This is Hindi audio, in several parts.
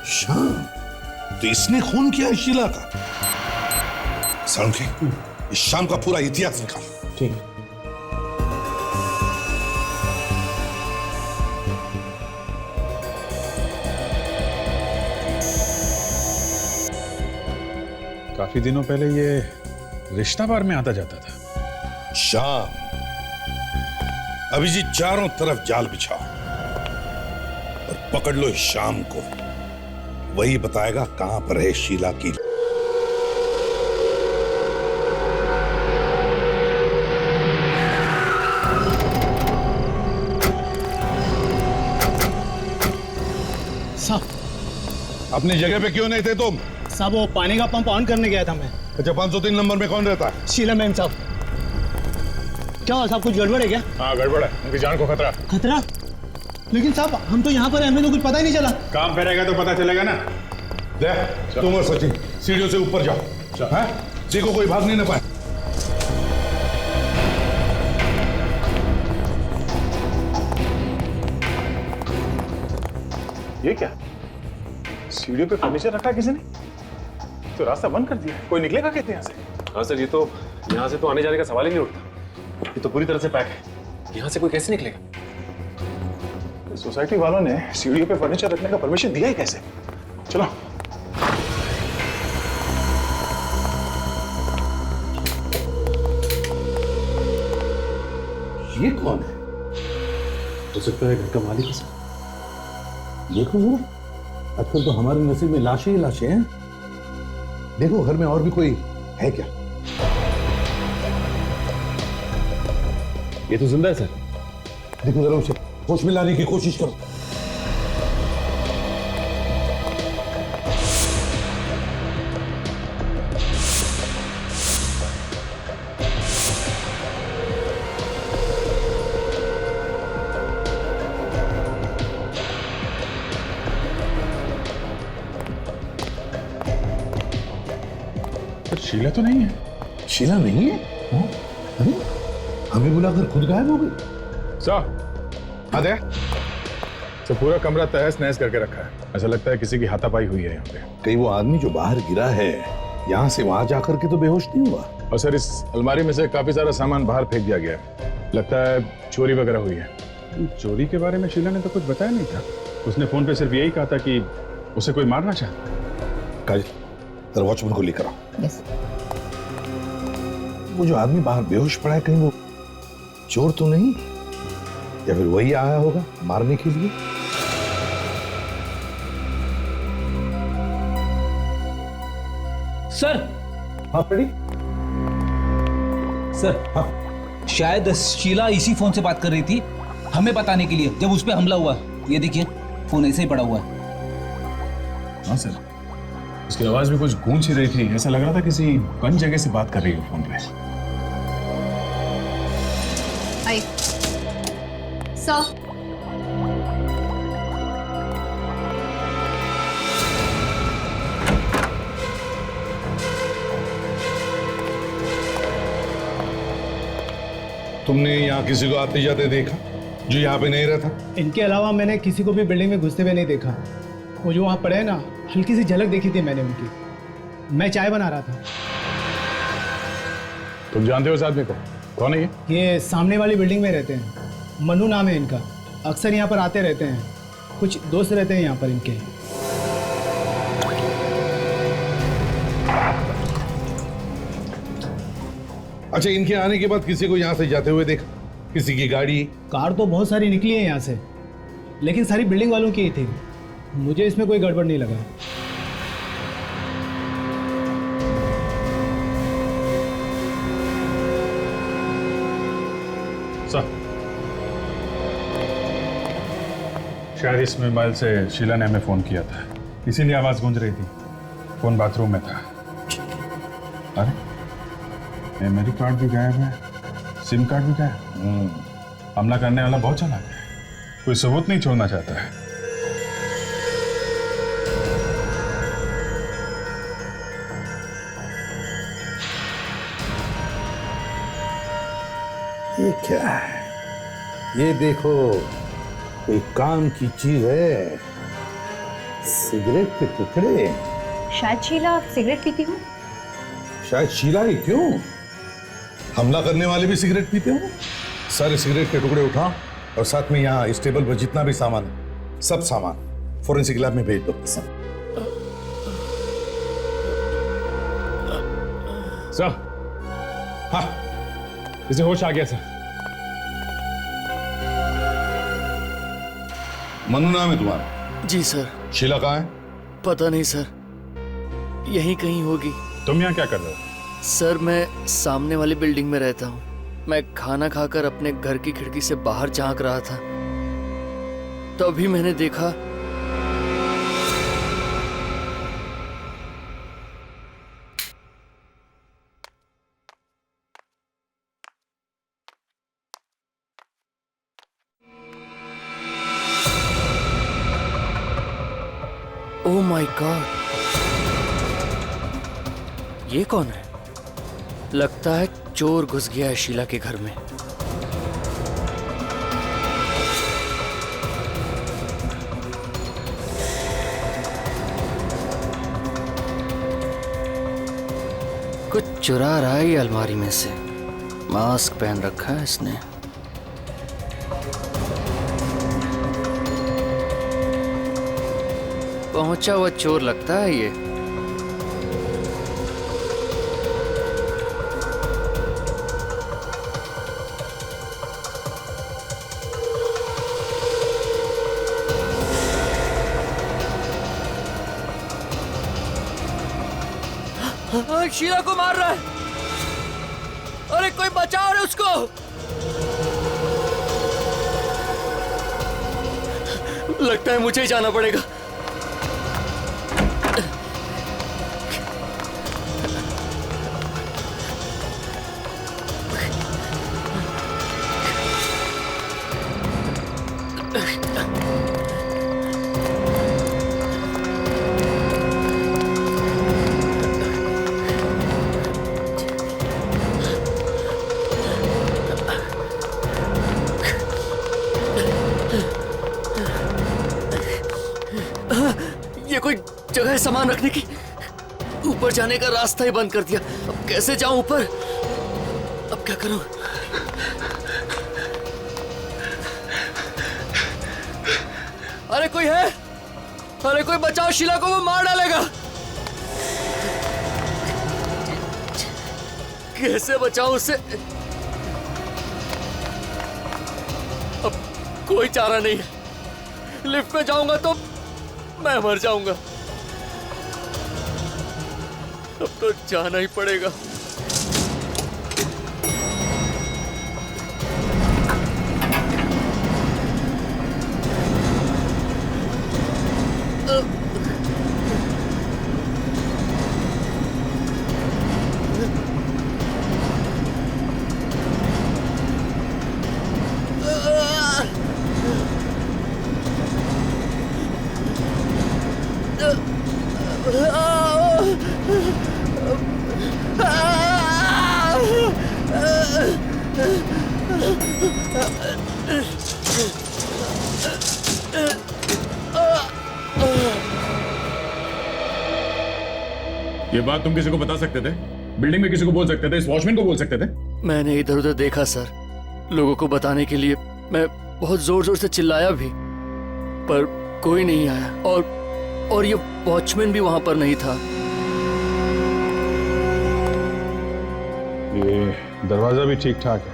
शाम, तो इसने खून किया शीला का। सालुंखे, इस शाम का पूरा इतिहास निकाल। ठीक है। काफी दिनों पहले ये रिश्ता बार में आता जाता था। शाम, अभिजीत चारों तरफ जाल बिछाओ और पकड़ लो इस शाम को। वही बताएगा कहां पर है शीला की। साहब, अपनी जगह पे क्यों नहीं थे तुम? साहब वो पानी का पंप ऑन करने गया था मैं। अच्छा, 503 नंबर में कौन रहता है? शीला मैम साहब। क्या हुआ साहब, कुछ गड़बड़ है क्या? हाँ गड़बड़ है, उनकी जान को खतरा। खतरा? लेकिन साहब हम तो यहाँ पर हैं, हमें तो कुछ पता ही नहीं चला। काम पे रहेगा तो पता चलेगा ना। देख, तुम और सचिन सीढ़ियों से ऊपर जाओ। हाँ? देखो कोई भाग नहीं ना पाए। ये क्या? सीढ़ियों पे फर्नीचर रखा है किसी ने? तो रास्ता बंद कर दिया है। कोई निकलेगा कैसे यहाँ से? हाँ सर, ये तो यहाँ से तो आने जाने का सवाल ही नहीं उठता। ये तो पूरी तरह से पैक है। यहाँ से कोई कैसे निकलेगा? सोसाइटी वालों ने सीढ़ियों पे फर्नीचर रखने का परमिशन दिया ही कैसे? चलो। ये कौन है? हो सकता है घर का मालिक है सर। देखो जरा, आजकल तो हमारे नसीब में लाशें ही लाशें हैं। देखो घर में और भी कोई है क्या? ये तो जिंदा है सर। देखो जरा, उसे होश में लाने की कोशिश करो। शीला तो नहीं है। शीला नहीं है? हाँ? अरे हमें बुलाकर खुद गायब हो गई। साहब, आदे तो पूरा कमरा तहस नहस करके रखा है। ऐसा लगता है किसी की हाथापाई हुई है यहाँ पे। कहीं वो आदमी जो बाहर गिरा है यहाँ से वहां जाकर के तो बेहोश नहीं हुआ? और सर, इस अलमारी में से काफी सारा सामान बाहर फेंक दिया गया है। लगता है चोरी वगैरह हुई है। चोरी के बारे में शीला ने तो कुछ बताया नहीं था। उसने फोन पे सिर्फ यही कहा था कि उसे कोई मारना चाहता। काजल, जरा वॉचमैन को लेकर आओ। यस। वो जो आदमी बाहर बेहोश पड़ा है, कहीं वो चोर तो नहीं, या फिर वही आया होगा मारने के लिए? सर। हाँ फ्रेडी। सर, हाँ, शायद शीला इसी फोन से बात कर रही थी हमें बताने के लिए जब उस पे हमला हुआ। ये देखिए, फोन ऐसे ही पड़ा हुआ है। हाँ सर, उसकी आवाज भी कुछ गूंज ही रही थी। ऐसा लग रहा था किसी बंद जगह से बात कर रही है फोन पे। आई सर, तुमने यहाँ किसी को आते जाते देखा जो यहाँ पे नहीं रहता? इनके अलावा मैंने किसी को भी बिल्डिंग में घुसते हुए नहीं देखा। वो जो वहाँ पड़े हैं ना, हल्की सी झलक देखी थी मैंने उनकी। मैं चाय बना रहा था। तुम जानते हो इस आदमी को? कौन है ये? ये सामने वाली बिल्डिंग में रहते हैं। मनु नाम है इनका। अक्सर यहाँ पर आते रहते हैं। कुछ दोस्त रहते हैं यहाँ पर इनके। अच्छा, इनके आने के बाद किसी को यहाँ से जाते हुए देखा? किसी की गाड़ी? कार तो बहुत सारी निकली है यहाँ से, लेकिन सारी बिल्डिंग वालों की ही थी। मुझे इसमें कोई गड़बड़ नहीं लगा। सर, शायद इस मोबाइल से शीला ने हमें फोन किया था, इसीलिए आवाज गूंज रही थी। फोन बाथरूम में था। अरे, मेमोरी कार्ड भी गायब है, सिम कार्ड भी गायब। हमला करने वाला बहुत चालाक है, कोई सबूत नहीं छोड़ना चाहता है। ये क्या है? ये देखो, कोई काम की चीज है। सिगरेट के टुकड़े। शायद शीला सिगरेट पीती हूँ। शायद शीला ही क्यों, हमला करने वाले भी सिगरेट पीते हो। सारे सिगरेट के टुकड़े उठा और साथ में यहाँ इस टेबल पर जितना भी सामान है सब सामान फोरेंसिक लैब में भेज दो। सर, हाँ, इसे होश आ गया सर। मनु नाम है तुम्हारा? जी सर। शीला कहाँ है? पता नहीं सर, यहीं कहीं होगी। तुम यहाँ क्या कर रहे हो? सर मैं सामने वाली बिल्डिंग में रहता हूँ। मैं खाना खाकर अपने घर की खिड़की से बाहर झांक रहा था, तभी मैंने देखा ओह माय गॉड, ये कौन है? लगता है चोर घुस गया है शीला के घर में। कुछ चुरा रहा है ये अलमारी में से। मास्क पहन रखा है इसने। पहुंचा हुआ चोर लगता है ये। शीला को मार रहा है। अरे कोई बचाओ रे उसको। लगता है मुझे ही जाना पड़ेगा। ये कोई जगह है सामान रखने की? ऊपर जाने का रास्ता ही बंद कर दिया। अब कैसे जाऊं ऊपर? अब क्या करूं? अरे कोई है? अरे कोई बचाओ, शीला को वो मार डालेगा। कैसे बचाऊं उसे? अब कोई चारा नहीं है। लिफ्ट में जाऊंगा तो मैं मर जाऊंगा। अब तो जाना ही पड़ेगा। ये बात तुम किसी को बता सकते थे? बिल्डिंग में किसी को बोल सकते थे? इस वॉचमैन को बोल सकते थे? मैंने इधर उधर देखा सर, लोगों को बताने के लिए मैं बहुत जोर जोर से चिल्लाया भी, पर कोई नहीं आया। और ये वॉचमैन भी वहां पर नहीं था। ये दरवाजा भी ठीक ठाक है,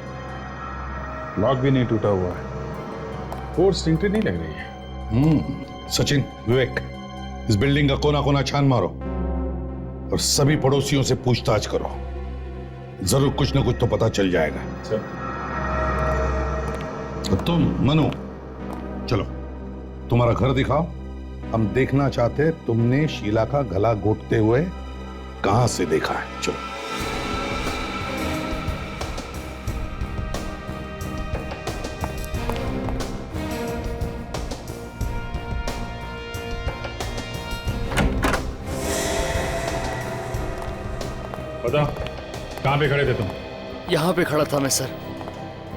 लॉक भी नहीं टूटा हुआ है, फोर्स एंट्री नहीं लग रही है। सचिन, विवेक, इस बिल्डिंग का कोना कोना छान मारो और सभी पड़ोसियों से पूछताछ करो। जरूर कुछ ना कुछ तो पता चल जाएगा। तो तुम मनु, चलो तुम्हारा घर दिखाओ। हम देखना चाहते हैं तुमने शीला का गला घोटते हुए कहां से देखा है। चलो। बताओ, कहां पे खड़े थे तुम? यहाँ पे खड़ा था मैं सर।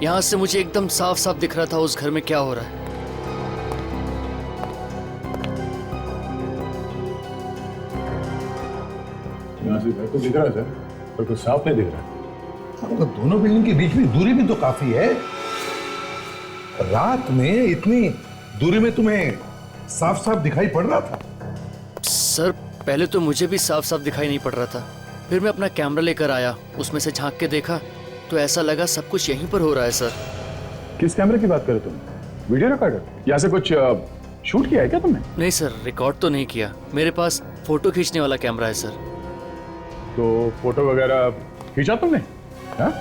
यहाँ से मुझे एकदम साफ साफ दिख रहा था उस घर में क्या हो रहा है। यहाँ से घर तो दिख रहा है सर, पर कुछ साफ नहीं दिख रहा है। तो दोनों बिल्डिंग के बीच में दूरी भी तो काफी है। रात में इतनी दूरी में तुम्हें साफ साफ दिखाई पड़ रहा था? सर पहले तो मुझे भी साफ साफ दिखाई नहीं पड़ रहा था, फिर मैं अपना कैमरा लेकर आया, उसमें से झांक के देखा तो ऐसा लगा सब कुछ यहीं पर हो रहा है सर। किस कैमरे की बात कर रहे हो तुम? Video recorder? यहाँ से कुछ शूट किया है क्या तुमने? नहीं सर, रिकॉर्ड तो नहीं किया, मेरे पास फोटो खींचने वाला कैमरा है सर। तो फोटो वगैरह खींचा तुमने? हाँ?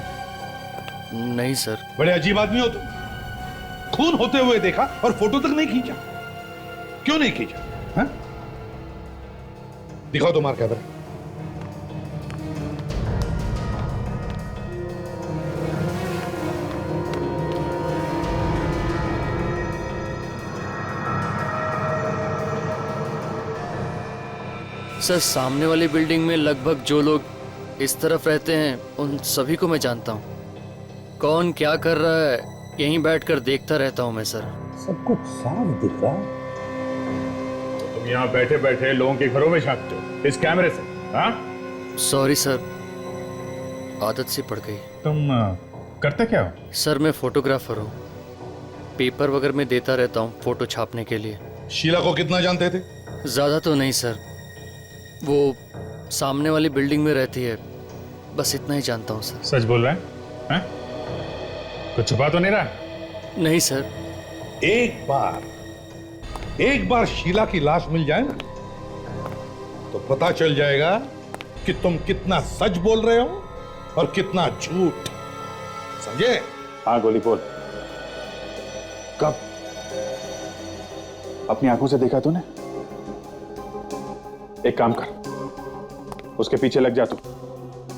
नहीं सर। बड़े अजीब आदमी हो तुम। खून होते हुए देखा और फोटो तक नहीं खींचा। क्यों नहीं खींचा? हाँ? दिखाओ तुम्हारा कैमरा। सर सामने वाली बिल्डिंग में लगभग जो लोग इस तरफ रहते हैं उन सभी को मैं जानता हूँ। कौन क्या कर रहा है यहीं बैठकर देखता रहता हूँ मैं सर। सब कुछ साफ दिख रहा है। तो तुम यहाँ बैठे बैठे लोगों के घरों में झांकते हो इस कैमरे से? हाँ? सॉरी सर, आदत सी पड़ गई। तुम करते क्या हो? सर मैं फोटोग्राफर हूँ, पेपर वगैरह में देता रहता हूँ फोटो छापने के लिए। शीला को कितना जानते थे? ज़्यादा तो नहीं सर, वो सामने वाली बिल्डिंग में रहती है, बस इतना ही जानता हूँ सर। सच बोल रहे हैं? हाँ? कुछ छुपा तो नहीं रहा? नहीं सर। एक बार शीला की लाश मिल जाए ना तो पता चल जाएगा कि तुम कितना सच बोल रहे हो और कितना झूठ। समझे? हाँ गोली बोल। कब? अपनी आंखों से देखा तूने? एक काम कर, उसके पीछे लग जा तू।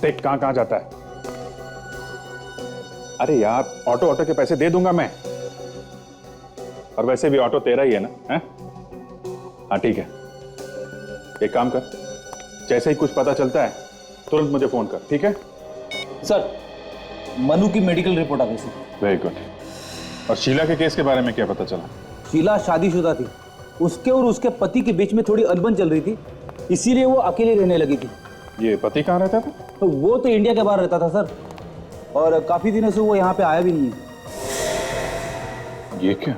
देख कहां जाता है। अरे यार ऑटो के पैसे दे दूंगा मैं, और वैसे भी ऑटो तेरा ही है ना? है? हाँ ठीक है, एक काम कर, जैसे ही कुछ पता चलता है तुरंत मुझे फोन कर, ठीक है? सर मनु की मेडिकल रिपोर्ट आ गई सर। Very good. और शीला के केस के बारे में क्या पता चला? शीला शादीशुदा थी, उसके और उसके पति के बीच में थोड़ी अनबन चल रही थी, इसीलिए वो अकेले रहने लगी थी। ये पति कहाँ रहता था? तो वो तो इंडिया के बाहर रहता था सर, और काफी दिनों से वो यहाँ पे आया भी नहीं है। ये क्या?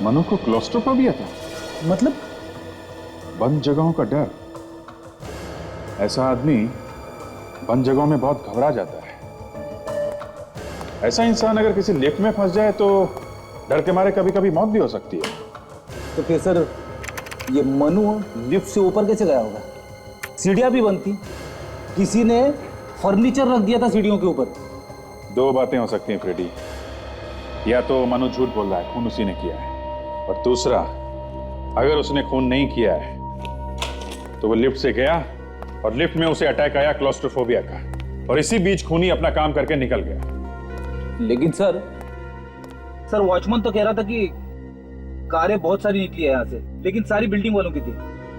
मनु को क्लोस्ट्रोफोबिया था? मतलब? बंद जगहों का डर। ऐसा आदमी बंद जगहों में बहुत घबरा जाता है। ऐसा इंसान अगर किसी लिफ्ट में फंस जाए तो डर के मारे कभी कभी मौत भी हो सकती है। तो फिर सर ये मनु लिफ्ट से ऊपर कैसे गया होगा? सीढ़ियां भी बंद थी, किसी ने फर्नीचर रख दिया था सीढ़ियों के ऊपर। दो बातें हो सकती हैं फ्रेडी, या तो मनु झूठ बोल रहा है, खून उसी ने किया है, और दूसरा अगर उसने खून नहीं किया है तो वो लिफ्ट से गया और लिफ्ट में उसे अटैक आया क्लॉस्ट्रोफोबिया का, और इसी बीच खूनी अपना काम करके निकल गया। लेकिन सर वॉचमैन तो कह रहा था कि कारें बहुत सारी निकली है यहाँ से, लेकिन सारी बिल्डिंग वालों की थी।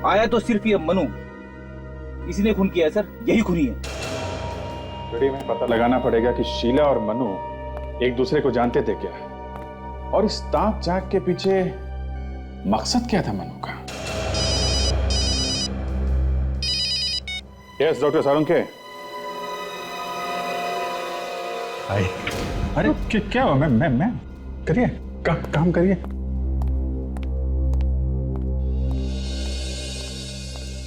आया तो सिर्फ ये मनु, इसी ने खून किया है सर, यही खूनी है। फ्रेडी में पता लगाना पड़ेगा कि शीला और मनु एक दूसरे को जानते थे क्या, और इस ताक झांक के पीछे मकसद क्या था मनु का। यस डॉक्टर सारुंके। अरे क्या हुआ? मैं करिए, काम करिए।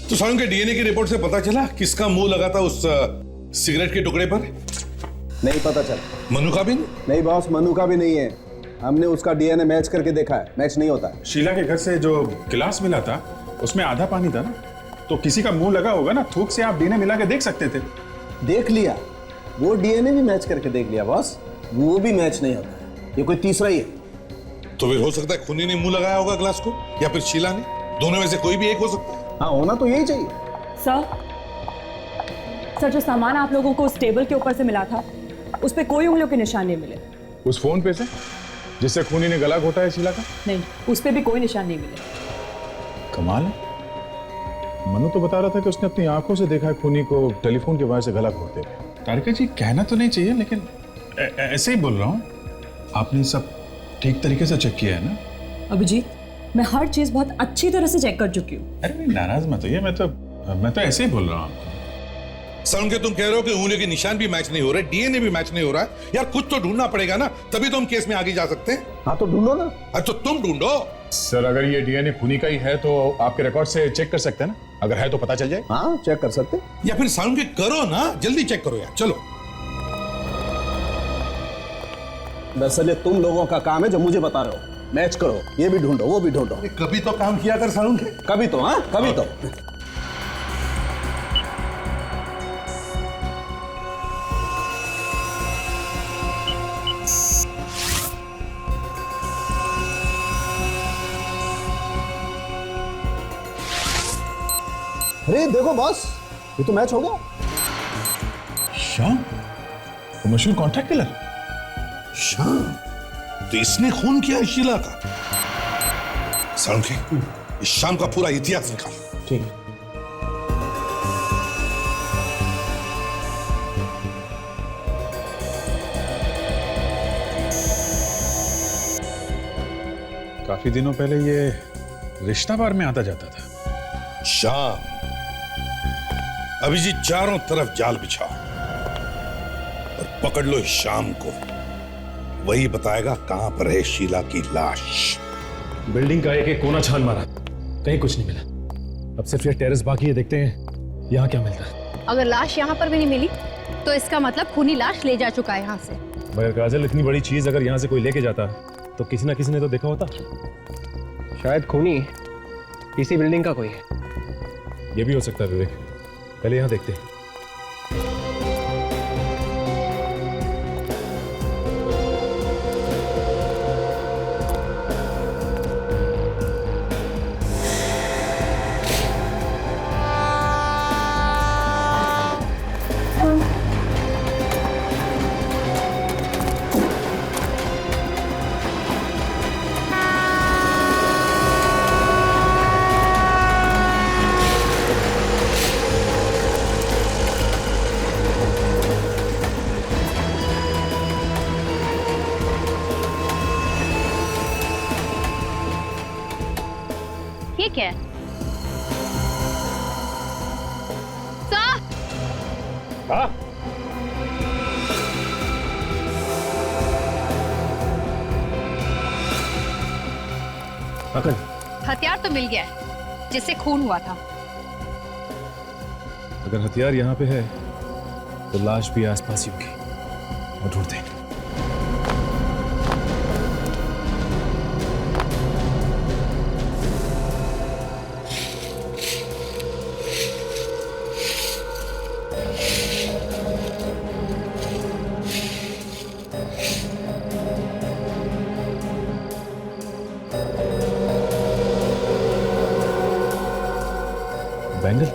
तो सारुण के डीएनए की रिपोर्ट से पता चला किसका मुंह लगा था उस सिगरेट के टुकड़े पर? नहीं पता चला। मनु का भी नहीं बॉस, मनु का भी नहीं है। हमने उसका डीएनए मैच करके देखा है, मैच नहीं होता है। शीला के घर से जो गिलास मिला था उसमें आधा पानी था ना, तो किसी का मुंह लगा होगा ना, थूक से आप डीएनए मिला के देख सकते थे। देख लिया, वो डीएनए भी मैच करके देख लिया बॉस, वो भी मैच नहीं होता है। ये कोई तीसरा ही है। तो फिर हो सकता है खूनी ने मुंह लगाया होगा ग्लास को, या फिर शीला ने। दोनों में से कोई भी एक हो सकता है। हाँ, होना तो यही चाहिए। सर जो सामान आप लोगों को उस टेबल के ऊपर से मिला था, उस पे कोई उंगलियों के निशान नहीं मिले। उस फोन पे से जिससे खूनी ने गला घोटा है शीला का? नहीं, उस पे भी कोई निशान नहीं मिले। कमाल है, मनु तो बता रहा था कि उसने अपनी आंखों से देखा है खूनी को टेलीफोन के वजह से गला घोटते हुए। तारिका जी कहना तो नहीं चाहिए, लेकिन ऐसे ही बोल रहा हूँ। आपने सब ठीक तरीके से चेक किया है ना? अभिजीत, मैं हर चीज बहुत अच्छी तरह से चेक कर चुकी हूँ। अरे नहीं, नाराज मत होइए, मैं तो मैं तो ऐसे ही बोल रहा हूँ। साउंड के तुम कह रहे हो कि उंगलियों के निशान भी मैच नहीं हो रहे, डीएनए भी मैच नहीं हो रहा है। यार कुछ तो ढूंढना पड़ेगा ना, तभी तो हम केस में आगे जा सकते हैं। हाँ तो ढूंढो ना। तो तुम ढूंढो। सर अगर ये डीएनए खूनी का ही है तो आपके रिकॉर्ड से चेक कर सकते हैं ना, अगर है तो पता चल जाए। हाँ चेक कर सकते। या फिर साउंड के करो ना, जल्दी चेक करो यार, चलो। दरअसल ये तुम लोगों का काम है जो मुझे बता रहे हो। मैच करो, ये भी ढूंढो वो भी ढूंढो। कभी तो काम किया कर साउंड के। कभी तो, हाँ कभी तो। अरे देखो बॉस, ये तो मैच हो गया। श्याम, वो मशहूर कॉन्ट्रैक्ट किलर। शाम, तो इसने खून किया है शीला का। साउंड के इस शाम का पूरा इतिहास निकाल। ठीक है। काफी दिनों पहले ये रिश्ता बार में आता जाता था। शाम, अभिजीत चारों तरफ जाल बिछाओ और पकड़ लो इस शाम को। वही बताएगा कहां पर है शीला की लाश। बिल्डिंग का एक एक कोना छान मारा, कहीं कुछ नहीं मिला। अब सिर्फ ये टेरेस बाकी है, देखते हैं यहाँ क्या मिलता है। अगर लाश यहाँ पर भी नहीं मिली तो इसका मतलब खूनी लाश ले जा चुका है यहाँ से। मगर काजल, इतनी बड़ी चीज अगर यहाँ से कोई लेके जाता तो किसी ना किसी ने तो देखा होता। शायद खूनी इसी बिल्डिंग का कोई है। ये भी हो सकता है विवेक, पहले यहाँ देखते हैं। ठीक है सर। हाँ? हथियार तो मिल गया है जिससे खून हुआ था। अगर हथियार यहाँ पे है तो लाश भी आसपास ही होगी, और ढूंढते हैं। बैंगल,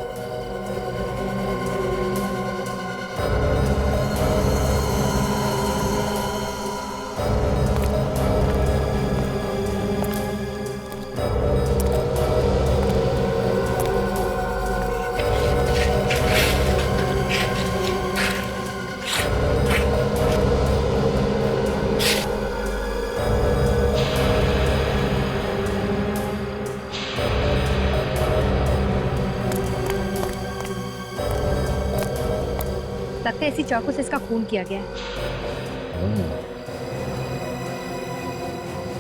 लगता है इसी चाकू से इसका खून किया गया है।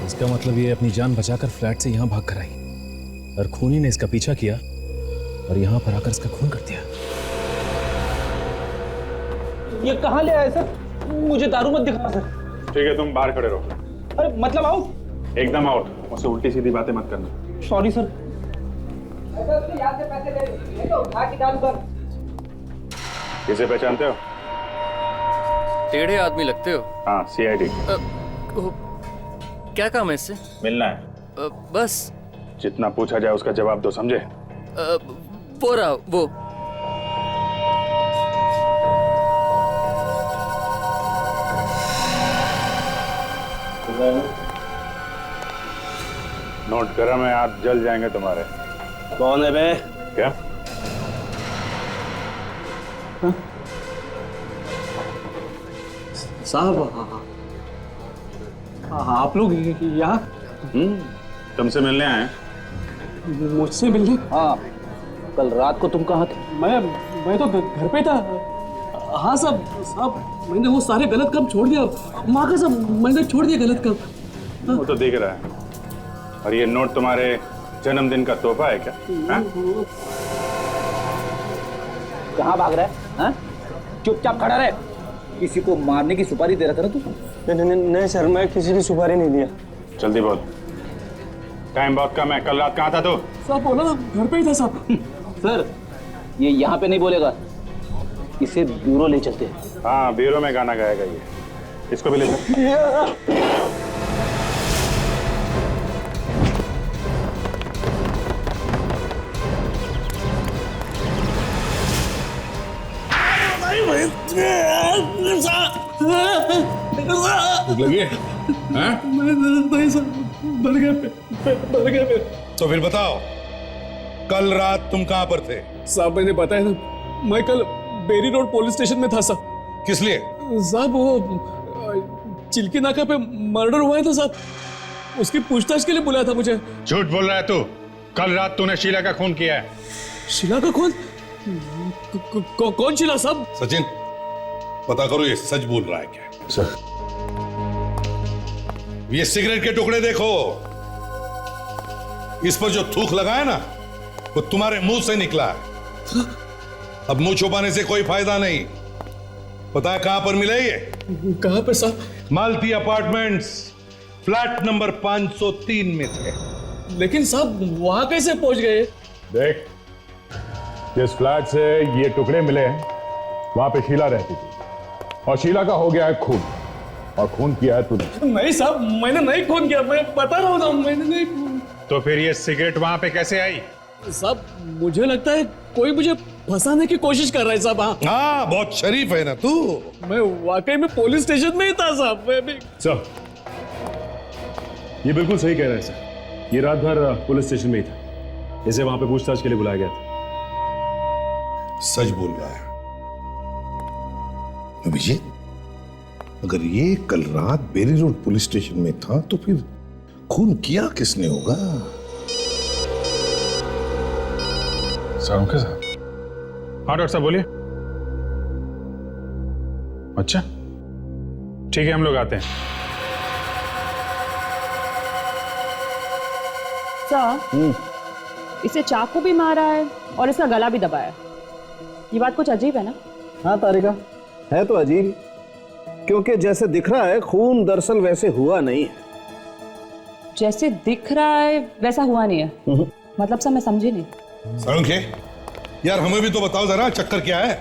इसका मतलब ये अपनी जान बचाकर फ्लैट से यहाँ भाग कर आई और खूनी ने इसका पीछा किया और यहाँ पर आकर इसका खून कर दिया। ये कहाँ ले आए सर? मुझे दारू मत दिखा सर। ठीक है, तुम बाहर खड़े रहो। अरे मतलब आउट? एकदम आउट। मुझसे उल्टी सीधी बातें मत करना। Sorry sir. किसे पहचानते हो? टेढ़े आदमी लगते हो। हाँ, सीआईडी। क्या काम है इससे? मिलना है। बस जितना पूछा जाए उसका जवाब दो, समझे? वो रहा वो। नोट करा, मैं हाथ जल जाएंगे तुम्हारे। कौन है बे? क्या? साहब आप लोग यहाँ? तुमसे मिलने आए? मुझसे मिलने? हाँ। कल रात को तुम कहाँ थे? मैं तो घर पे था। हाँ साहब मैंने वो सारे गलत काम छोड़ दिया। माँ का सब मैंने छोड़ दिया गलत काम। वो तो दिख रहा है। और ये नोट तुम्हारे जन्मदिन का तोहफा है क्या? हाँ? कहाँ भाग रहा है? हाँ? चुपचाप खड़ा रहे। किसी को मारने की सुपारी दे रहा था ना तू? नहीं सर, मैं किसी की सुपारी नहीं दिया। जल्दी बोल, टाइम बहुत कम है। कल रात कहाँ था तू? साहब बोला ना घर पे ही था साहब। सर ये यहाँ पे नहीं बोलेगा, इसे ब्यूरो ले चलते हैं। हाँ, ब्यूरो में गाना गाएगा ये। इसको भी ले चल। भूख लगी है? हाँ? नहीं सर, भर गया पेट। तो फिर बताओ, कल रात तुम कहां पर थे? साहब मैंने बताया ना, मैं कल बेरी रोड पुलिस स्टेशन में था साहब। किस लिए? साहब वो चिल्की नाका पे मर्डर हुआ है था साहब, उसकी पूछताछ के लिए बुलाया था मुझे। झूठ बोल रहा है तू। कल रात तूने शीला का खून किया है। शीला का खून? कौन शीला साहब? सचिन, पता करो ये सच बोल रहा है क्या? सर, ये सिगरेट के टुकड़े देखो, इस पर जो थूक लगा है ना, वो तुम्हारे मुंह से निकला है। अब मुंह छुपाने से कोई फायदा नहीं। पता है कहां पर मिले ये? कहां पे साहब? मालती अपार्टमेंट्स, फ्लैट नंबर 503 में थे। लेकिन साहब वहां कैसे पहुंच गए? देख, जिस फ्लैट से ये टुकड़े मिले हैं वहां पे शीला रहती थी, और शीला का हो गया है खून, और खून किया है तूने। नहीं साहब, मैंने नहीं खून किया, मैं बता रहा हूँ, मैंने नहीं खून। तो फिर ये सिगरेट वहां पे कैसे आई? साहब मुझे लगता है कोई मुझे फंसाने की कोशिश कर रहा है साहब। हाँ, बहुत शरीफ है ना तू। मैं वाकई में पुलिस स्टेशन में ही था साहब। मैं भी सर, ये बिल्कुल सही कह रहे हैं सर। ये रात भर पुलिस स्टेशन में ही था। इसे वहां पे पूछताछ के लिए बुलाया गया था। सच बोल रहा है अभिजीत। अगर ये कल रात बेरी रोड पुलिस स्टेशन में था तो फिर खून किया किसने होगा? साहब के साथ? हाँ डॉक्टर साहब बोलिए। अच्छा ठीक है, हम लोग आते हैं। सर, इसे चाकू भी मारा है और इसका गला भी दबाया है। ये बात कुछ अजीब है ना? हाँ तारिका, है तो अजीब, क्योंकि जैसे दिख रहा है खून दरअसल वैसे हुआ नहीं है। जैसे दिख रहा है वैसा हुआ नहीं है? मतलब सर मैं समझी नहीं। सरुखे, यार हमें भी तो बताओ जरा, चक्कर क्या है?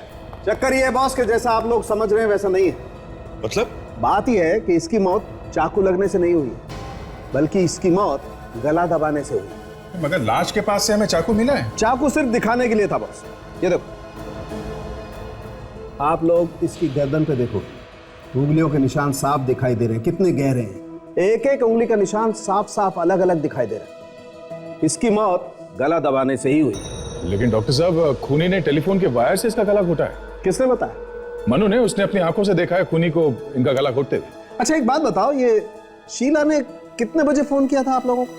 चक्कर ये है बॉस कि जैसा आप लोग समझ रहे हैं वैसा नहीं है। मतलब? बात यह है कि इसकी मौत चाकू लगने से नहीं हुई, बल्कि इसकी मौत गला दबाने से हुई। मगर लाश के पास से हमें चाकू मिला है। चाकू सिर्फ दिखाने के लिए था बॉस। ये देखो, आप लोग इसकी गर्दन पे देखो, उंगलियों के निशान साफ दिखाई दे रहे हैं, कितने गहरे हैं। एक एक उंगली का निशान साफ साफ अलग अलग दिखाई दे रहा है। इसकी मौत गला दबाने से ही हुई। लेकिन डॉक्टर साहब, खूनी ने टेलीफोन के वायर से इसका गला घोटा है। किसने बताया? मनु ने, उसने अपनी आंखों से देखा है खूनी को इनका गला घोटते हुए। अच्छा एक बात बताओ, ये शीला ने कितने बजे फोन किया था आप लोगों को?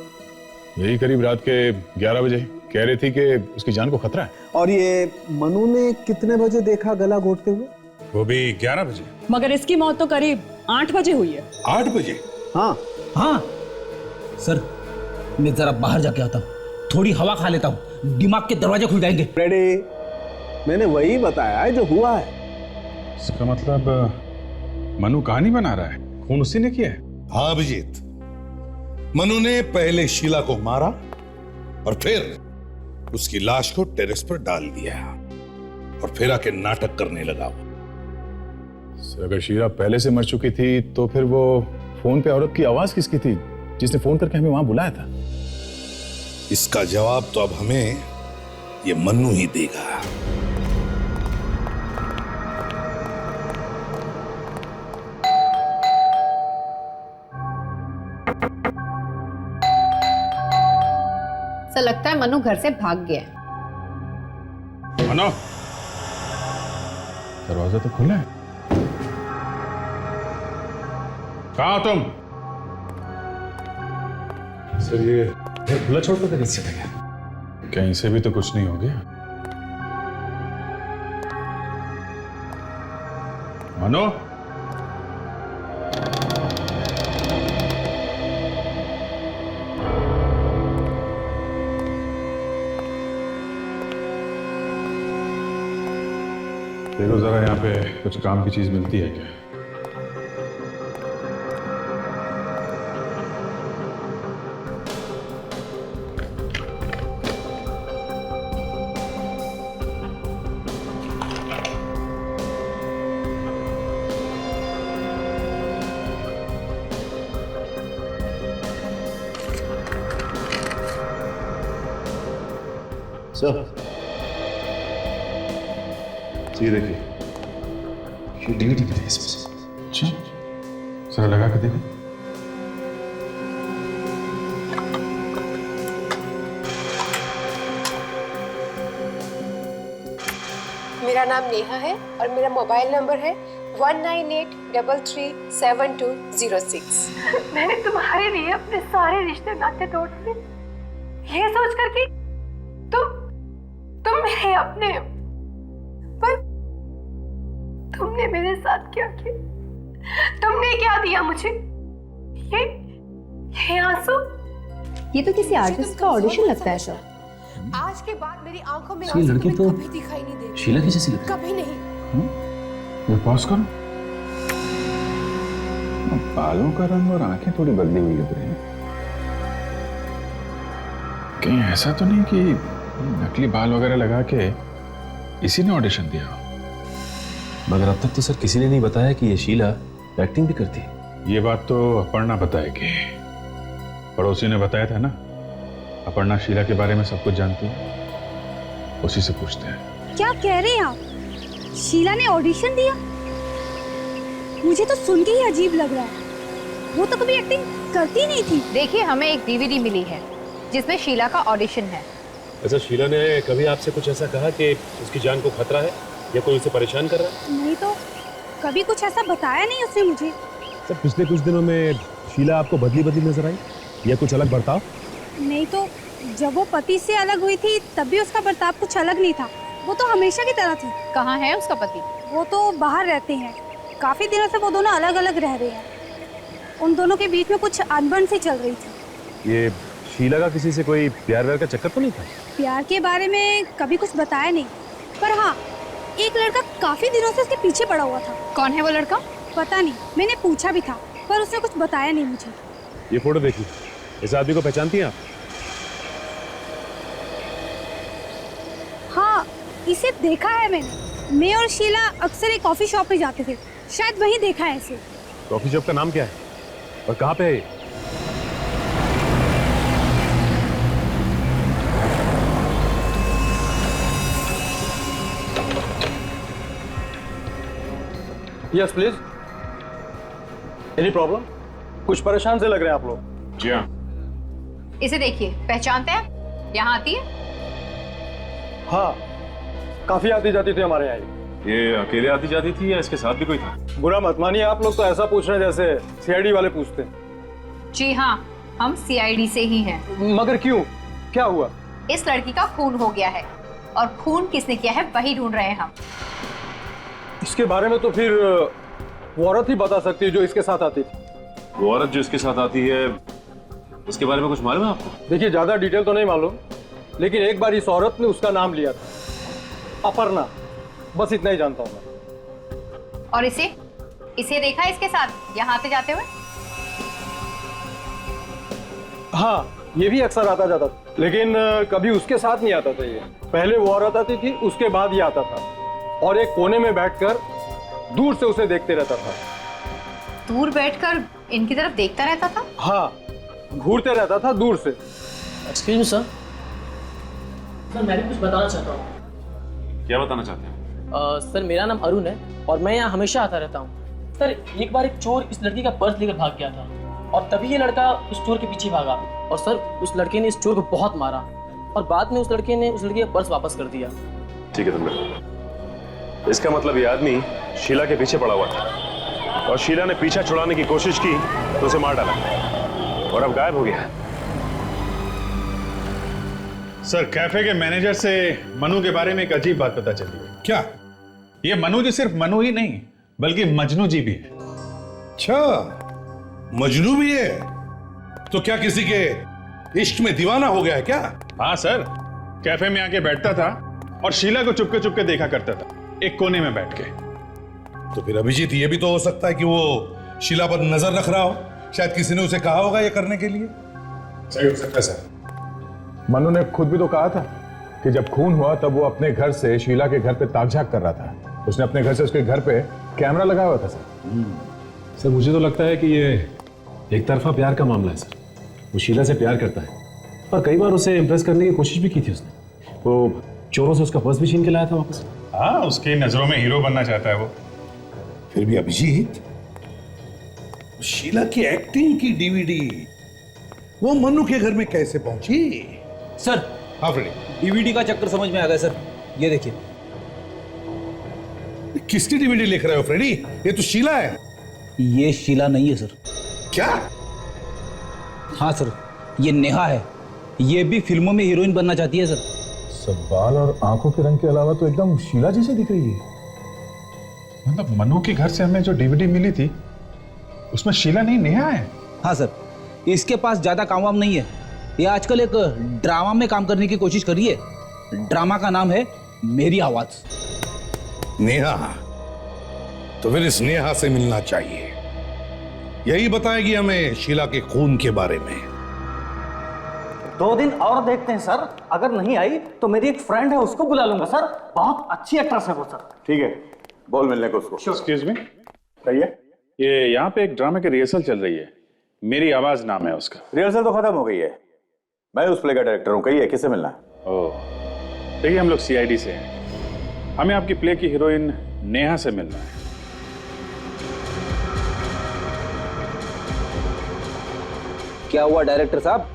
यही करीब रात के 11 बजे। कह रही थी कि उसकी जान को खतरा है। और ये मनु ने कितने बजे देखा गला घोटते हुए? वो भी 11 बजे। मगर इसकी मौत तो करीब 8 बजे हुई है। 8 बजे? हाँ हाँ सर, मैं जरा बाहर जाके आता हूँ, थोड़ी हवा खा लेता हूँ, दिमाग के दरवाजे खुल जाएंगे। रेडी, मैंने वही बताया है जो हुआ है। इसका मतलब मनु कहानी बना रहा है, खून उसी ने किया है। हाँ अभिजीत, मनु ने पहले शीला को मारा और फिर उसकी लाश को टेरेस पर डाल दिया और फिर आके नाटक करने लगा। सर, अगर शीला पहले से मर चुकी थी तो फिर वो फोन पे औरत की आवाज किसकी थी जिसने फोन करके हमें वहां बुलाया था? इसका जवाब तो अब हमें ये मन्नू ही देगा। ऐसा लगता है मनु घर से भाग गया है। मनु, दरवाजा तो खुला है। कहाँ हो तुम? सर ये खुला छोड़ कर कैसे था? कहीं से भी तो कुछ नहीं हो गया। मनो, देखो जरा यहाँ पे कुछ काम की चीज मिलती है क्या? सर, ये देखिए, ये डीवीडी भी है इसमें। अच्छा, जरा लगा के देखो। मेरा नाम नेहा है और मेरा मोबाइल नंबर है 1983372006। मैंने तुम्हारे लिए अपने सारे रिश्ते नाते तोड़ दिए, ये सोच कर कि तुम मेरे अपने हो। पर तुमने मेरे साथ क्या किया? तुमने क्या दिया मुझे? ये आंसू? ये तो किसी आर्टिस्ट का ऑडिशन लगता है सर। आज के बाद मेरी आंखों में ये आंसू लड़की कभी तो कभी दिखाई नहीं देगी। शीला की जैसी लगती है। कभी नहीं। ये पॉज करो। बालों का रंग और आंखें थोड़ी बदली हुई लग रही हैं। कहीं ऐसा तो नहीं कि नकली बाल वगैरह लगा के इसी ने ऑडिशन दिया हो? मगर अब तक तो सर किसी ने नहीं बताया कि ये शीला एक्टिंग भी करती है। ये बात तो अपर्णा बताएगी। पड़ोसी ने बताया था ना, अपर्णा शीला के बारे में सब कुछ जानती है, उसी से पूछते हैं। क्या कह रहे हैं आप? शीला ने ऑडिशन दिया? मुझे तो सुन के ही अजीब लग रहा है। वो तो कभी एक्टिंग करती नहीं थी। देखिए, हमें एक डीवीडी मिली है जिसमें शीला का ऑडिशन है। अच्छा, शीला ने कभी आपसे कुछ ऐसा कहा कि उसकी जान को खतरा है या कोई उसे परेशान कर रहा है? नहीं तो कभी कुछ ऐसा बताया नहीं उसने मुझे। सर, पिछले कुछ दिनों में शीला आपको बदली बदली नजर आई या कुछ अलग बर्ताव? नहीं तो जब वो पति से अलग हुई थी तब भी उसका बर्ताव कुछ अलग नहीं था। वो तो हमेशा की तरह थी। कहाँ है उसका पति? वो तो बाहर रहते हैं। काफी दिनों से वो दोनों अलग अलग रह रहे हैं। उन दोनों के बीच में कुछ अनबन सी चल रही थी। ये शीला का किसी से कोई प्यार व्यार का चक्कर तो नहीं था? प्यार के बारे में कभी कुछ बताया नहीं, पर हाँ, एक लड़का काफी दिनों से उसके पीछे पड़ा हुआ था। कौन है वो लड़का? पता नहीं, मैंने पूछा भी था पर उसने कुछ बताया नहीं मुझे। ये फोटो देखिए, इस आदमी को पहचानती हैं आप? हाँ, इसे देखा है मैंने। मैं और शीला अक्सर एक कॉफी शॉप में जाते थे, शायद वहीं देखा है इसे। कॉफी शॉप का नाम क्या है और कहाँ पे है ये? Yes please. Any problem? कुछ परेशान से लग रहे हैं आप लोग। जी हाँ। इसे देखिए, पहचानते हैं? यहाँ आती है? हाँ, काफी आती जाती थी हमारे यहाँ। ये अकेले आती जाती थी या इसके साथ भी कोई था? बुरा मत मानिए, आप लोग तो ऐसा पूछ रहे हैं जैसे सीआईडी वाले पूछते हैं। जी हाँ, हम सीआईडी से ही हैं। मगर क्यों, क्या हुआ? इस लड़की का खून हो गया है और खून किसने किया है वही ढूंढ रहे हैं हम। इसके बारे में तो फिर वो औरत ही बता सकती है जो इसके साथ आती थी। वो औरत जो इसके साथ आती है, उसके बारे में कुछ मालूम है आपको? देखिए, ज्यादा डिटेल तो नहीं मालूम, लेकिन एक बार इस औरत ने उसका नाम लिया था, अपर्णा। बस इतना ही जानता हूँ मैं। और इसे देखा है इसके साथ यहाँ आते जाते हुए? हाँ, ये भी अक्सर आता जाता था, लेकिन कभी उसके साथ नहीं आता था। ये पहले वो औरत आती थी, उसके बाद ये आता था और एक कोने में बैठकर दूर से उसे देखते रहता था। दूर बैठकर इनकी तरफ देखता रहता था? हाँ, घूरते रहता था दूर से। Excuse me sir. सर, मैं भी कुछ बताना चाहता हूँ। क्या बताना चाहते हैं? सर, मेरा नाम अरुण है और मैं यहाँ हमेशा आता रहता हूँ। सर, एक बार एक चोर इस लड़की का पर्स लेकर भाग गया था और तभी ये लड़का उस चोर के पीछे भागा और सर, उस लड़के ने इस चोर को बहुत मारा और बाद में उस लड़के ने उस लड़की का पर्स वापस कर दिया। ठीक है तुमने, इसका मतलब ये आदमी शीला के पीछे पड़ा हुआ था और शीला ने पीछा छुड़ाने की कोशिश की तो उसे मार डाला और अब गायब हो गया। सर, कैफे के मैनेजर से मनु के बारे में एक अजीब बात पता चली है। क्या? ये मनु जी सिर्फ मनु ही नहीं बल्कि मजनू जी भी है। अच्छा, मजनू भी है? तो क्या किसी के इश्क में दीवाना हो गया है क्या? हाँ सर, कैफे में आके बैठता था और शीला को चुपके चुपके देखा करता था, एक कोने में बैठ के। तो फिर अभिजीत, ये भी तो हो सकता है कि वो शीला पर नजर रख रहा हो। शायद किसी ने उसे कहा होगा ये करने के लिए। सही हो सकता है सर। मनु ने खुद भी तो कहा था कि जब खून हुआ तब वो अपने घर से शीला के घर पे ताक-झाक कर रहा था। उसने अपने घर से उसके घर पे कैमरा लगाया हुआ था सर। सर मुझे तो लगता है कि ये एक तरफा प्यार का मामला है सर। वो शीला से प्यार करता है और कई बार उसे इम्प्रेस करने की कोशिश भी की थी उसने। वो चोरों से उसका पर्स भी छीन के लाया था वापस। हाँ, उसकी नजरों में हीरो बनना चाहता है वो। फिर भी अभिजीत, शीला की एक्टिंग की डीवीडी वो मनु के घर में कैसे पहुंची? सर, हाँ फ्रेडी, डीवीडी का चक्कर समझ में आ गया सर। ये देखिए। किसकी डीवीडी लिख रहे हो फ्रेडी? ये तो शीला है। ये शीला नहीं है सर। क्या? हाँ सर, ये नेहा है। ये भी फिल्मों में हीरोइन बनना चाहती है सर। सब बाल और आंखों के रंग के अलावा तो एकदम शीला जैसे दिख रही है। मतलब मनु के घर से हमें जो डीवीडी मिली थी उसमें शीला नहीं, नेहा है। हाँ सर, इसके पास ज्यादा काम वाम नहीं है। ये आजकल एक ड्रामा में काम करने की कोशिश कर रही है। ड्रामा का नाम है मेरी आवाज। नेहा? तो फिर इस नेहा से मिलना चाहिए। यही बताएगी हमें शीला के खून के बारे में। 2 दिन और देखते हैं सर। अगर नहीं आई तो मेरी एक फ्रेंड है, उसको बुला लूंगा सर। बहुत अच्छी एक्ट्रेस है वो सर। ठीक है, बोल मिलने को उसको। एक्सक्यूज मी, कहिए। ये यहाँ पे एक ड्रामे की रिहर्सल चल रही है, मेरी आवाज नाम है उसका। रिहर्सल तो खत्म हो गई है। मैं उस प्ले का डायरेक्टर हूँ। कहिए, किससे मिलना है? ओह, देखिए हम लोग सीआईडी से हैं। हमें आपकी प्ले की हीरोइन नेहा से मिलना है। क्या हुआ डायरेक्टर साहब,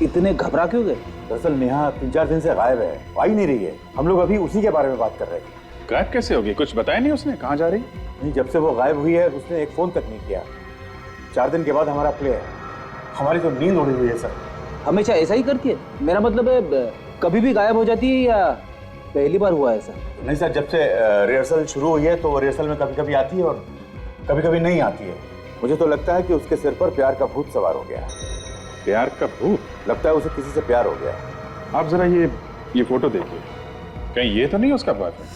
इतने घबरा क्यों गए? दरअसल नेहा 3-4 दिन से गायब है, आ ही नहीं रही है। हम लोग अभी उसी के बारे में बात कर रहे थे। गायब कैसे होगी? कुछ बताया नहीं उसने, कहाँ जा रही? नहीं, जब से वो गायब हुई है उसने एक फोन तक नहीं किया। 4 दिन के बाद हमारा प्ले है। हमारी तो नींद उड़ी हुई है सर। हमेशा ऐसा ही करती है? मेरा मतलब है कभी भी गायब हो जाती है या पहली बार हुआ है ऐसा? नहीं सर, जब से रिहर्सल शुरू हुई है तो रिहर्सल में कभी कभी आती है और कभी कभी नहीं आती है। मुझे तो लगता है कि उसके सिर पर प्यार का भूत सवार हो गया। प्यार का भूत? लगता है उसे किसी से प्यार हो गया। आप जरा ये फोटो देखिए, कहीं ये तो नहीं उसका बॉयफ्रेंड?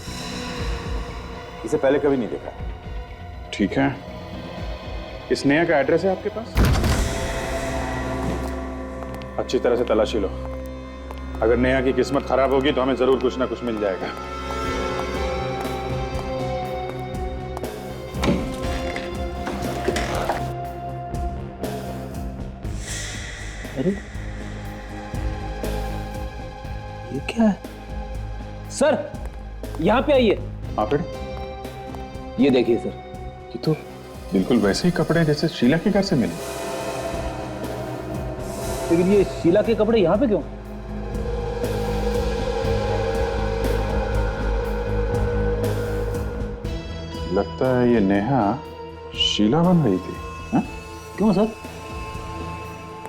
इसे पहले कभी नहीं देखा। ठीक है, इस नेहा का एड्रेस है आपके पास? अच्छी तरह से तलाशी लो। अगर नेहा की किस्मत खराब होगी तो हमें जरूर कुछ ना कुछ मिल जाएगा। अरे ये क्या है? सर, यहाँ पे आइए। हाँ फिर? ये देखिए सर। ये तो बिल्कुल वैसे ही कपड़े जैसे शीला के घर से मिले। लेकिन ये शीला के कपड़े यहाँ पे क्यों? लगता है ये नेहा शीला बन रही थी। हा? क्यों सर?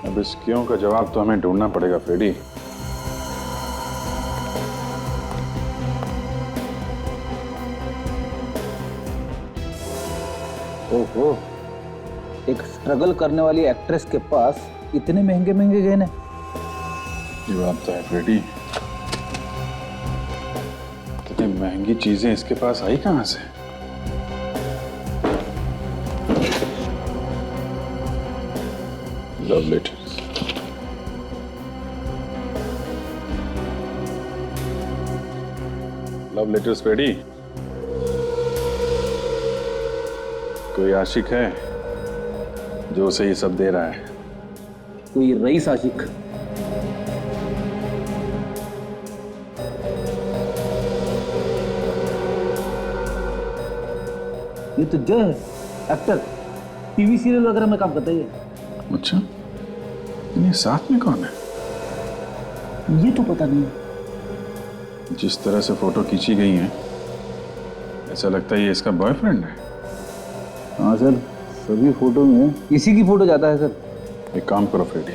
अब इस क्यों का जवाब तो हमें ढूंढना पड़ेगा फ्रेडी। ओहो, एक स्ट्रगल करने वाली एक्ट्रेस के पास इतने महंगे महंगे गहने। ये बात तो है फ्रेडी, इतनी महंगी चीजें इसके पास आई कहां से? Love letters. Love letters Freddie. कोई आशिक है जो उसे ये सब दे रहा है? कोई रईस आशिक। ये तो जय है, एक्टर, टीवी सीरियल वगैरह में काम करता है ये। अच्छा, ये साथ में कौन है? ये तो पता नहीं। जिस तरह से फोटो खींची गई है ऐसा लगता है ये इसका बॉयफ्रेंड है। हाँ सर, सभी फोटो में इसी की फोटो जाता है सर। एक काम करो फ्रेडी,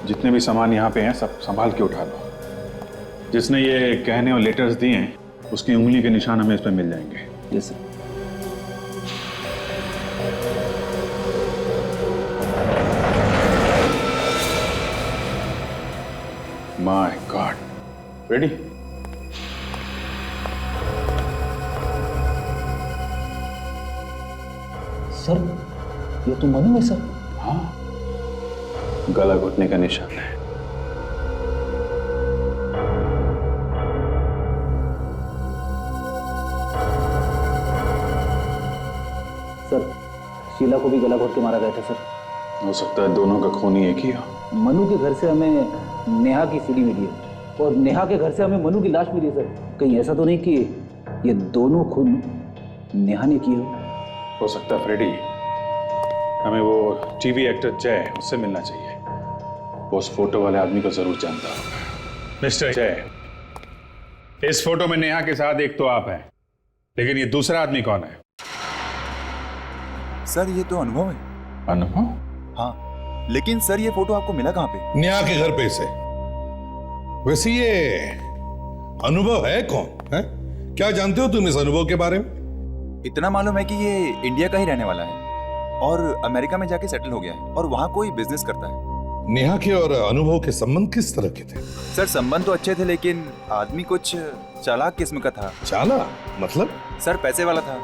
जितने भी सामान यहाँ पे हैं सब संभाल के उठा लो। जिसने ये कहने और लेटर्स दिए हैं उसकी उंगली के निशान हमें इस पर मिल जाएंगे। Yes sir. रेडी? सर ये तो मनु है सर। हाँ, गला घुटने का निशान है। सर शीला को भी गला घोट के मारा गया था सर। हो सकता है दोनों का खून ही एक ही हो। मनु के घर से हमें नेहा की सीडी मिली है और नेहा के घर से हमें मनु की लाश मिली है सर। कहीं ऐसा तो नहीं कि ये दोनों खून नेहा ने किए हो सकता है फ्रेडी, हमें वो टीवी एक्टर जय उससे मिलना चाहिए। वो उस फोटो वाले आदमी को जरूर जानता होगा। मिस्टर जय, इस फोटो में नेहा के साथ एक तो आप हैं, लेकिन ये दूसरा आदमी कौन है? सर ये तो अनुभव है। अनुभव? हाँ, लेकिन सर ये फोटो आपको मिला कहाँ पे? नेहा के घर पे से। वैसे ये अनुभव है कौन है? क्या जानते हो तुम इस अनुभव के बारे में? इतना मालूम है कि ये इंडिया का ही रहने वाला है और अमेरिका में जाके सेटल हो गया है और वहाँ कोई बिजनेस करता है। नेहा के और अनुभव के संबंध किस तरह के थे? सर संबंध तो अच्छे थे, लेकिन आदमी कुछ चालाक किस्म का था। चालाक मतलब? सर पैसे वाला था।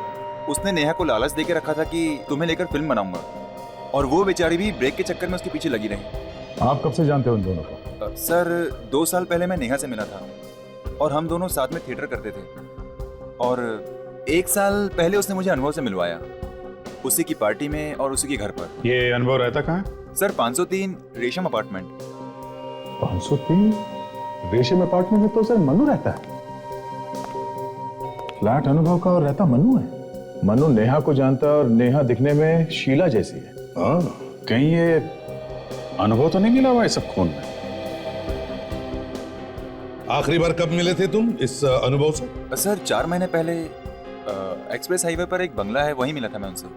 उसने नेहा को लालच देके रखा था कि तुम्हें लेकर फिल्म बनाऊंगा, और वो बेचारी भी ब्रेक के चक्कर में उसके पीछे लगी रही। आप कब से जानते हो उन दोनों को? सर 2 साल पहले मैं नेहा से मिला था और हम दोनों साथ में थिएटर करते थे, और 1 साल पहले उसने मुझे अनुभव से मिलवाया, उसी की पार्टी में और उसी के घर पर। ये अनुभव रहता कहाँ? सर 503 रेशम अपार्टमेंट। 503 रेशम अपार्टमेंट में तो सर मनु रहता है। फ्लैट अनुभव का और रहता मनु है। मनु नेहा को जानता है और नेहा दिखने में शीला जैसी है। हाँ, कहीं ये अनुभव तो नहीं मिला हुआ इस सब खून में? आखिरी बार कब मिले थे तुम इस अनुभव से? सर 4 महीने पहले एक्सप्रेस हाईवे पर एक बंगला है, वहीं मिला था मैं उनसे।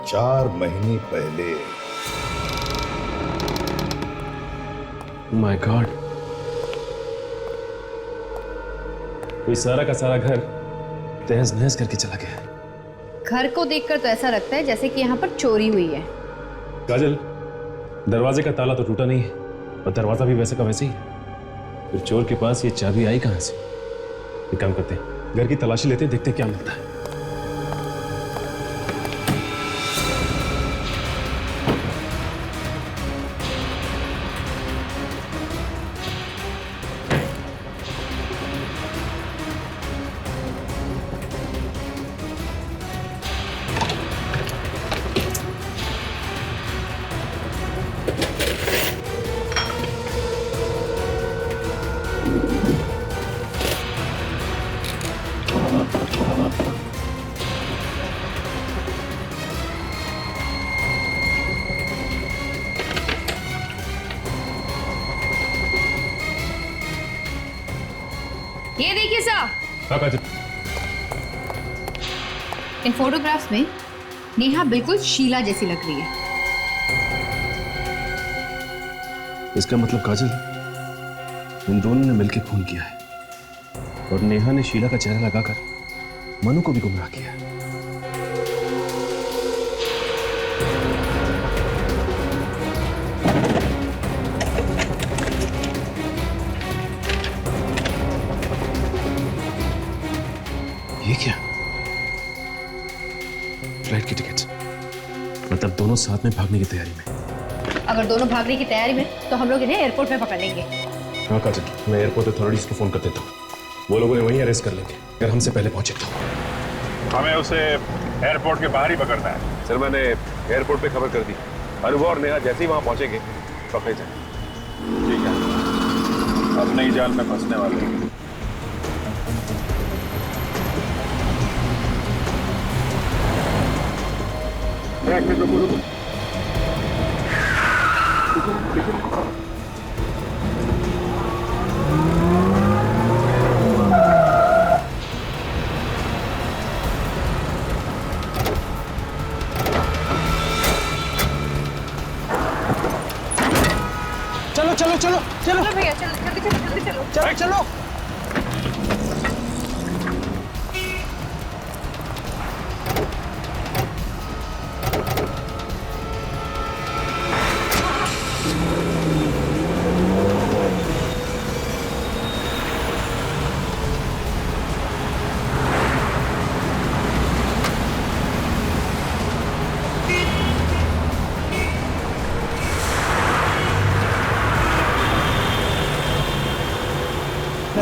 4 महीने पहले? माय गॉड, ये सारा का सारा घर तहस नहस करके चला गया। घर को देखकर तो ऐसा लगता है जैसे कि यहाँ पर चोरी हुई है। काजल, दरवाजे का ताला तो टूटा नहीं है और दरवाजा भी वैसे का वैसे ही। फिर चोर के पास ये चाबी आई कहां से? एक काम करते हैं, घर की तलाशी लेते हैं, देखते हैं क्या मिलता है। ये देखिए साहब, हाँ काजल, इन फोटोग्राफ्स में नेहा बिल्कुल शीला जैसी लग रही है। इसका मतलब काजल, इन दोनों ने मिलकर खून किया है और नेहा ने शीला का चेहरा लगाकर मनु को भी गुमराह किया है। ये क्या? फ्लाइट की टिकट, मतलब दोनों साथ में भागने की तैयारी में। अगर दोनों भागने की तैयारी में तो हम लोग इन्हें एयरपोर्ट में पकड़ लेंगे। हाँ काजल, मैं एयरपोर्ट अथॉरिटीज को फोन कर देता हूँ, वो लोग उन्हें वहीं अरेस्ट कर लेंगे अगर हमसे पहले पहुंचे तो। हमें उसे एयरपोर्ट के बाहर ही पकड़ना है। सर मैंने एयरपोर्ट पे खबर कर दी, अनुभव और नेहा जैसे ही वहां पहुंचेंगे पकड़े जाए। ठीक है, अब नई जाल में फंसने वाले हैं। चलो चलो चलो चलो भैया, चलो जल्दी चलो, जल्दी चलो। चलो चलो।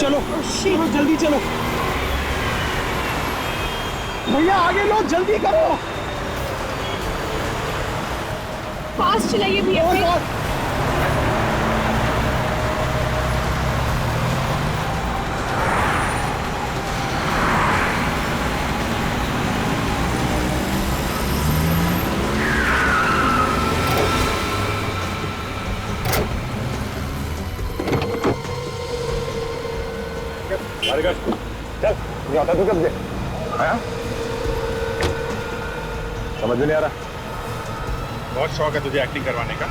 चलो चलो जल्दी चलो भैया, आगे लो, जल्दी करो। फास्ट चलाइए भैया। चल जाता तू कब दे आया? समझ में नहीं आ रहा। बहुत शौक है तुझे एक्टिंग करवाने का।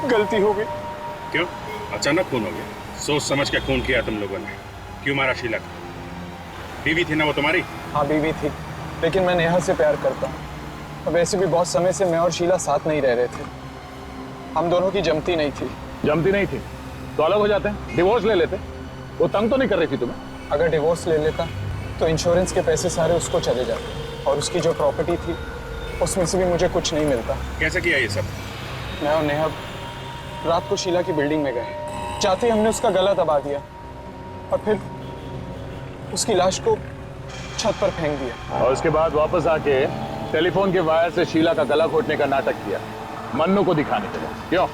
गलती हो गई। क्यों अचानक खून हो गया? सोच समझ के खून किया तुम लोगों ने। क्यों मारा शीला को? बीवी थी ना वो तुम्हारी? हाँ बीवी थी, लेकिन मैं नेहा से प्यार करता हूँ। और वैसे भी बहुत समय से मैं और शीला साथ नहीं रह रहे थे। हम दोनों की जमती नहीं थी। जमती नहीं थी तो अलग हो जाते हैं, डिवोर्स ले लेते। वो तंग तो नहीं कर रही थी तुम्हें? अगर डिवोर्स ले लेता तो इंश्योरेंस के पैसे सारे उसको चले जाते और उसकी जो प्रॉपर्टी थी उसमें से भी मुझे कुछ नहीं मिलता। कैसे किया ये सब? मैं और नेहा रात को शीला की बिल्डिंग में गए, चाहते हमने उसका गला दबा दिया और फिर उसकी लाश को छत पर फेंक दिया। और उसके बाद वापस आके टेलीफोन के वायर से शीला का गला घोटने का नाटक किया, मन्नू को दिखाने के लिए। क्यों?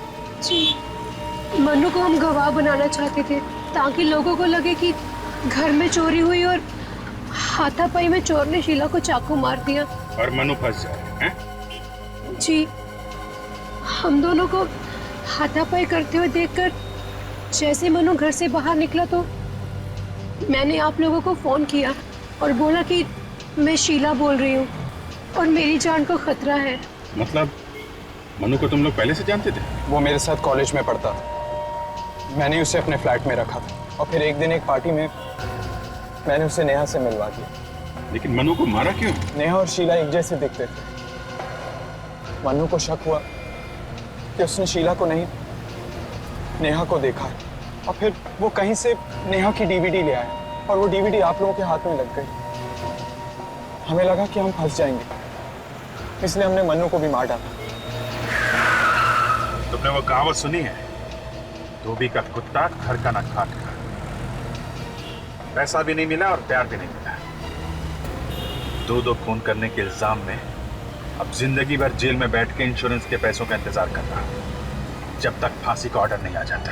जी, मन्नू को हम गवाह बनाना चाहते थे ताकि लोगों को लगे कि घर में चोरी हुई और हाथापाई में चोर ने शीला को चाकू मार दिया और मन्नू फंस जाए हैं? जी, हम दोनों को हाथापाई करते हुए देखकर जैसे मन्नू घर से बाहर निकला तो मैंने आप लोगों को फोन किया और बोला कि मैं शीला बोल रही हूँ और मेरी जान को खतरा है। मतलब मन्नू को तुम लोग पहले से जानते थे? वो मेरे साथ कॉलेज में पढ़ता था, मैंने उसे अपने फ्लैट में रखा था और फिर एक दिन एक पार्टी में मैंने उसे नेहा से मिलवा दिया। लेकिन मन्नू को मारा क्यों? नेहा और शीला एक जैसे दिखते थे। मन्नू को शक हुआ कि उसने शीला को नहीं नेहा को देखा है और फिर वो कहीं से नेहा की डीवीडी ले आया और वो डीवीडी आप लोगों के हाथ में लग गई। हमें लगा कि हम फंस जाएंगे, इसलिए हमने मन्नू को भी मार डाला। तुमने वो कहावत सुनी है, धोबी का कुत्ता घर का न खाट का। पैसा भी नहीं मिला और प्यार भी नहीं मिला। दो खून करने के इल्जाम में अब जिंदगी भर जेल में बैठ के इंश्योरेंस के पैसों का इंतजार करना, जब तक फांसी का ऑर्डर नहीं आ जाता।